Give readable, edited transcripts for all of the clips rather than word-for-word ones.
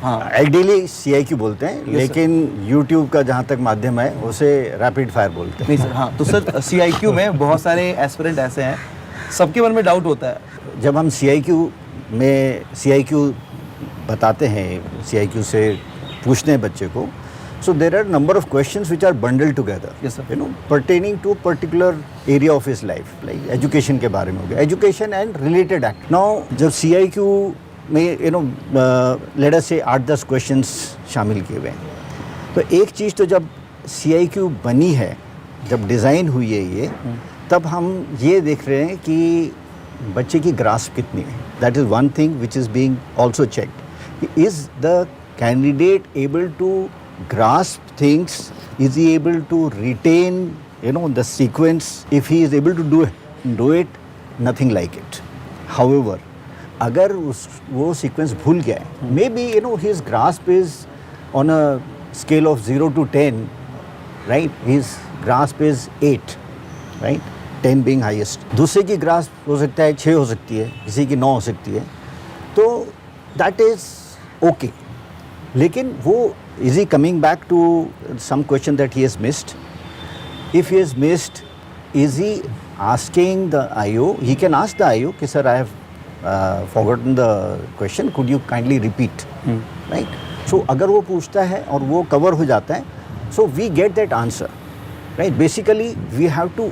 हाँ ideally CIQ बोलते हैं, लेकिन YouTube का जहाँ तक माध्यम है उसे रैपिड फायर बोलते हैं। नहीं सर, हाँ तो सर CIQ में बहुत सारे एस्पिरेंट ऐसे हैं, सबके मन में डाउट होता है। जब हम CIQ बताते हैं, CIQ से पूछते हैं बच्चे को, so there are number of questions which are bundled together, Yes, sir. you know, pertaining to a particular area of his life, like education के बारे में हो गया, education and related act. Now जब CIQ में you know let us say 8-10 questions शामिल किए हुए हैं, तो एक चीज़ तो जब CIQ बनी है, जब डिज़ाइन हुई है ये, तब हम ये देख रहे हैं कि बच्चे की ग्रास्प कितनी है. That is one thing which is being also checked. Is the candidate able to grasp things? Is he able to retain, you know, the sequence? If he is able to do it, nothing like it. However, अगर वो sequence भूल गया है, maybe you know his grasp is on a scale of 0 to 10, right? His grasp is 8, right? 10 being highest. दूसरे की grasp हो सकता है 6 हो सकती है, किसी की 9 हो सकती है, तो that is okay. लेकिन वो is he coming back to some question that he has missed? If he has missed, is he asking the IO? He can ask the IO कि sir I have forgotten the question, could you kindly repeat? Right? So अगर वो पूछता है और वो cover हो जाता है, so we get that answer. Right? Basically we have to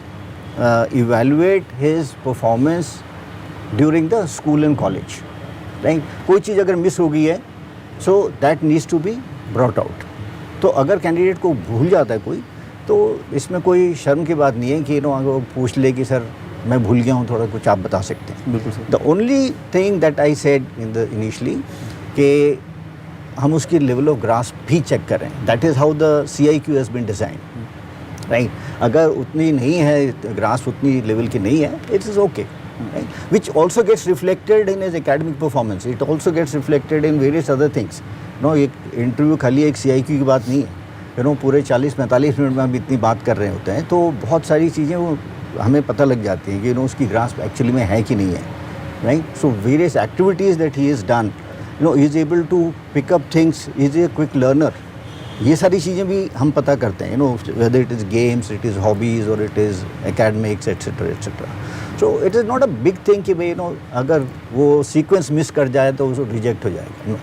evaluate his performance during the school and college. Right? कोई चीज़ अगर मिस हो गई है, so that needs to be brought out. तो अगर कैंडिडेट को भूल जाता है कोई, तो इसमें कोई शर्म की बात नहीं है कि अगर वो पूछ ले कि सर मैं भूल गया हूँ, थोड़ा कुछ आप बता सकते हैं. बिल्कुल sir. The only thing that I said in the initially कि हम उसकी लेवल ऑफ ग्रास्प भी चेक करें. That is how the CIQ has been design, right. अगर उतनी नहीं है ग्रास्प, उतनी लेवल की नहीं है, it is okay. Right? Which also gets reflected in his academic performance. It also gets reflected in various other things. No, एक interview खाली एक CIQ की बात नहीं है. You know, पूरे 40-45 मिनट में हम इतनी बात कर रहे होते हैं, तो बहुत सारी चीज़ें वो हमें पता लग जाती हैं कि उसकी ग्रास्प एक्चुअली में है कि नहीं है. Right? So various activities that he has done, he is able to pick up things. He is a quick learner. ये सारी चीज़ें भी हम पता करते हैं. Whether it is games, it is hobbies, or it is academics, etc. etc. So it is not a big thing कि भाई अगर वो सीक्वेंस मिस कर जाए तो उसको रिजेक्ट हो जाएगा.